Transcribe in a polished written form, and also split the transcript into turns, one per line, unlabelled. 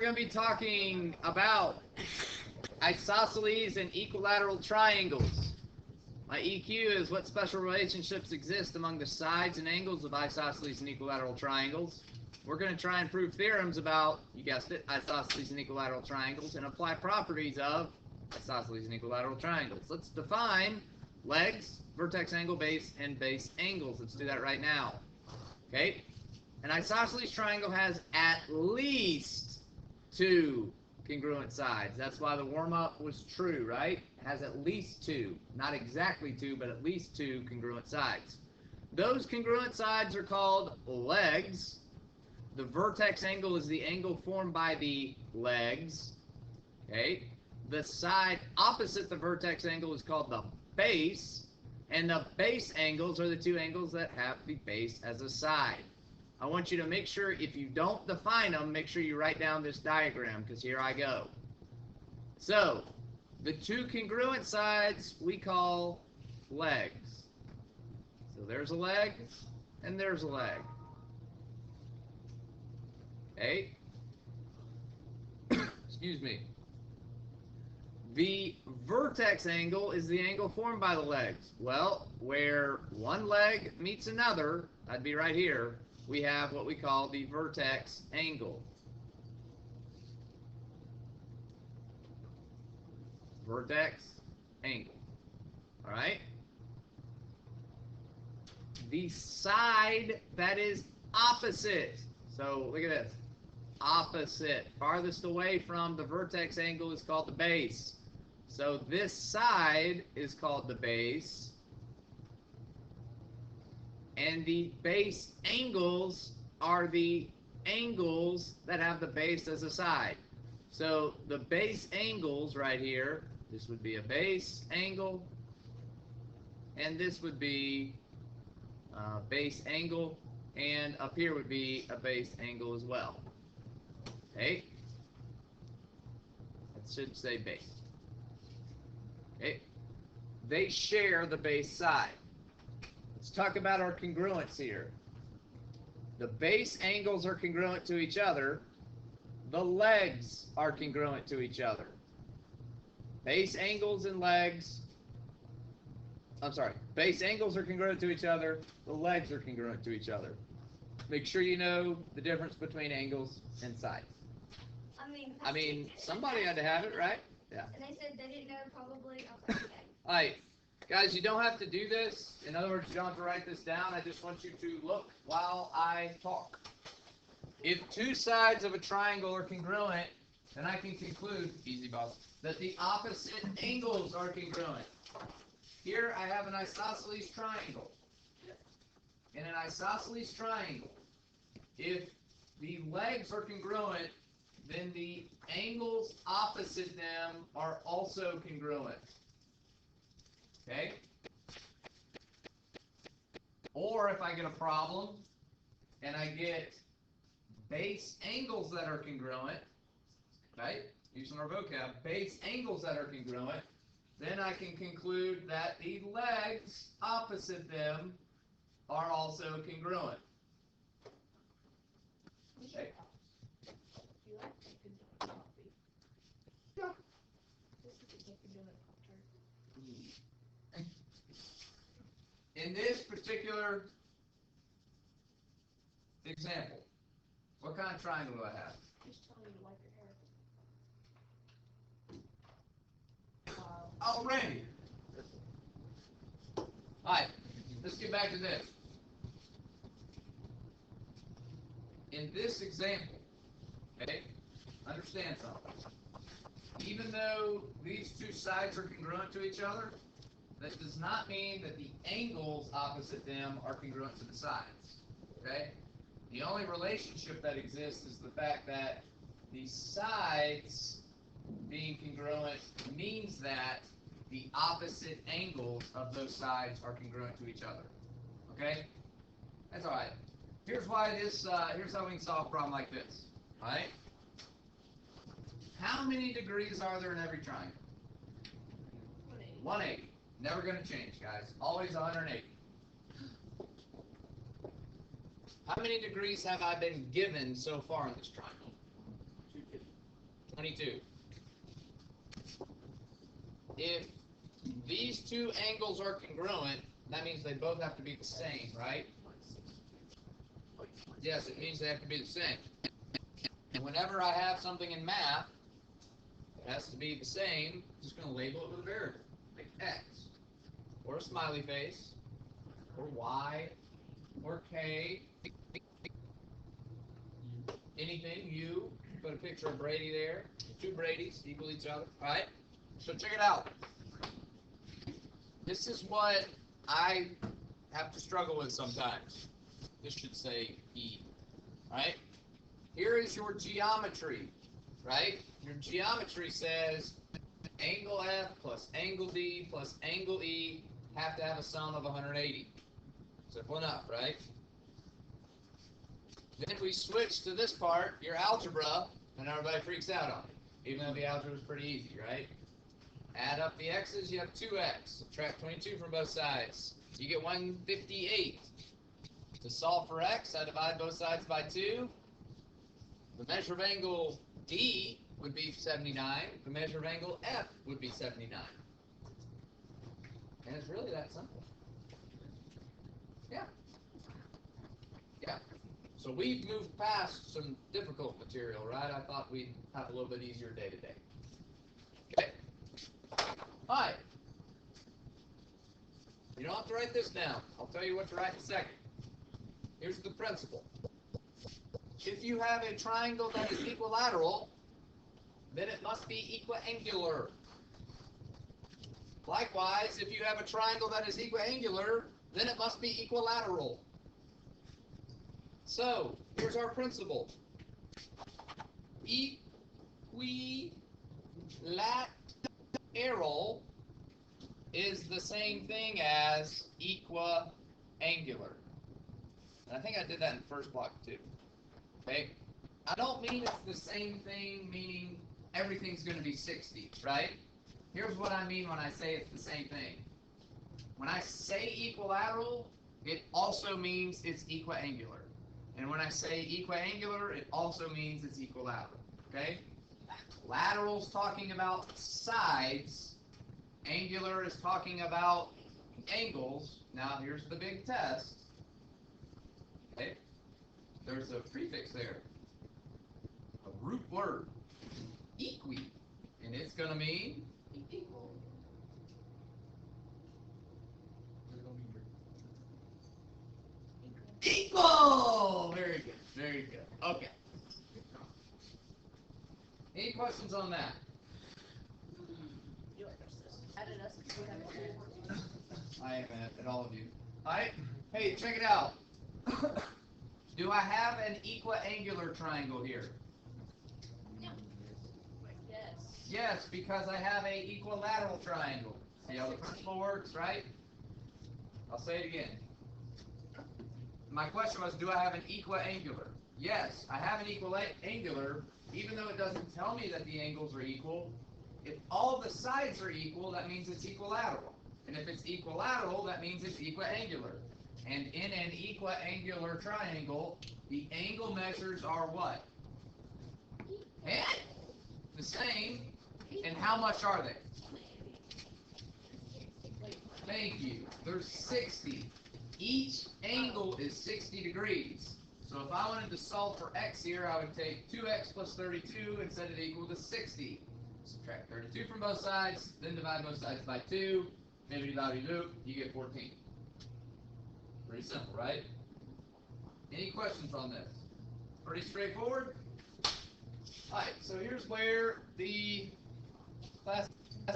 going to be talking about isosceles and equilateral triangles. My EQ is what special relationships exist among the sides and angles of isosceles and equilateral triangles. We're going to try and prove theorems about, you guessed it, isosceles and equilateral triangles and apply properties of isosceles and equilateral triangles. Let's define legs, vertex angle, base, and base angles. Let's do that right now. Okay? An isosceles triangle has at least two congruent sides. That's why the warm-up was true, right? It has at least two. Not exactly two, but at least two congruent sides. Those congruent sides are called legs. The vertex angle is the angle formed by the legs. Okay? The side opposite the vertex angle is called the base. And the base angles are the two angles that have the base as a side. I want you to make sure, if you don't define them, make sure you write down this diagram, because here I go. So, the two congruent sides we call legs. So there's a leg, and there's a leg. Okay? Excuse me. The vertex angle is the angle formed by the legs. Well, where one leg meets another, that'd be right here, we have what we call the vertex angle. Vertex angle. All right? The side that is opposite. So look at this. Opposite. Farthest away from the vertex angle is called the base. So this side is called the base. And the base angles are the angles that have the base as a side. So the base angles right here, this would be a base angle, and this would be a base angle, and up here would be a base angle as well. Okay? That should say base. Okay? They share the base side. Let's talk about our congruence here. The base angles are congruent to each other. The legs are congruent to each other. Base angles and legs, base angles are congruent to each other. The legs are congruent to each other. Make sure you know the difference between angles and sides. I mean, somebody had to have it, right? Yeah.
And they said they didn't know probably. I was like, okay.
All right. Guys, you don't have to do this. In other words, you don't have to write this down. I just want you to look while I talk. If two sides of a triangle are congruent, then I can conclude, easy boss, that the opposite angles are congruent. Here I have an isosceles triangle. In an isosceles triangle, if the legs are congruent, then the angles opposite them are also congruent. Okay? Or if I get a problem and I get base angles that are congruent, right? Using our vocab, base angles that are congruent, then I can conclude that the legs opposite them are also congruent. Okay. In this particular example, what kind of triangle do I have?
Just tell me you like your hair.
Oh, Randy. All right, let's get back to this. In this example, okay, understand something. Even though these two sides are congruent to each other, that does not mean that the angles opposite them are congruent to the sides. Okay? The only relationship that exists is the fact that the sides being congruent means that the opposite angles of those sides are congruent to each other. Okay? That's all right. Here's why here's how we can solve a problem like this. All right? How many degrees are there in every triangle? 180. Never going to change, guys. Always 180. How many degrees have I been given so far in this triangle? 22. If these two angles are congruent, that means they both have to be the same, right? Yes, it means they have to be the same. And whenever I have something in math, it has to be the same. I'm just going to label it with a variable, like X, or a smiley face, or Y, or K, anything, U. Put a picture of Brady there. Two Bradys equal each other. All right? So check it out. This is what I have to struggle with sometimes. This should say E. All right? Here is your geometry, right? Your geometry says angle F plus angle D plus angle E have to have a sum of 180. Simple enough, right? Then we switch to this part, your algebra, and everybody freaks out on it, even though the algebra is pretty easy, right? Add up the x's, you have 2x. Subtract 22 from both sides. You get 158. To solve for x, I divide both sides by 2. The measure of angle D would be 79. The measure of angle F would be 79. And it's really that simple. Yeah. Yeah. So we've moved past some difficult material, right? I thought we'd have a little bit easier day to day. Okay. All right. You don't have to write this down. I'll tell you what to write in a second. Here's the principle. If you have a triangle that is equilateral, then it must be equiangular. Likewise, if you have a triangle that is equiangular, then it must be equilateral. So, here's our principle. Equilateral is the same thing as equiangular. And I think I did that in the first block too. Okay? I don't mean it's the same thing, meaning everything's going to be 60, right? Here's what I mean when I say it's the same thing. When I say equilateral, it also means it's equiangular. And when I say equiangular, it also means it's equilateral. Okay? Lateral's talking about sides. Angular is talking about angles. Now, here's the big test. Okay? There's a prefix there. A root word. Equi. And it's going to mean
Equal.
equal! Very good. Very good. Okay. Any questions on that?
Added us because we have a
I am at all of you. Alright? Hey, check it out. Do I have an equiangular triangle here?
Yes.
Yes, because I have a equilateral triangle. See how the principle works, right? I'll say it again. My question was, do I have an equiangular? Yes, I have an equiangular, even though it doesn't tell me that the angles are equal. If all the sides are equal, that means it's equilateral. And if it's equilateral, that means it's equiangular. And in an equiangular triangle, the angle measures are what? The same. And how much are they? Thank you. There's 60. Each angle is 60 degrees. So if I wanted to solve for x here, I would take 2x plus 32 and set it equal to 60. Subtract 32 from both sides, then divide both sides by 2. Dividity-loop, you get 14. Pretty simple, right? Any questions on this? Pretty straightforward? Alright, so here's where the class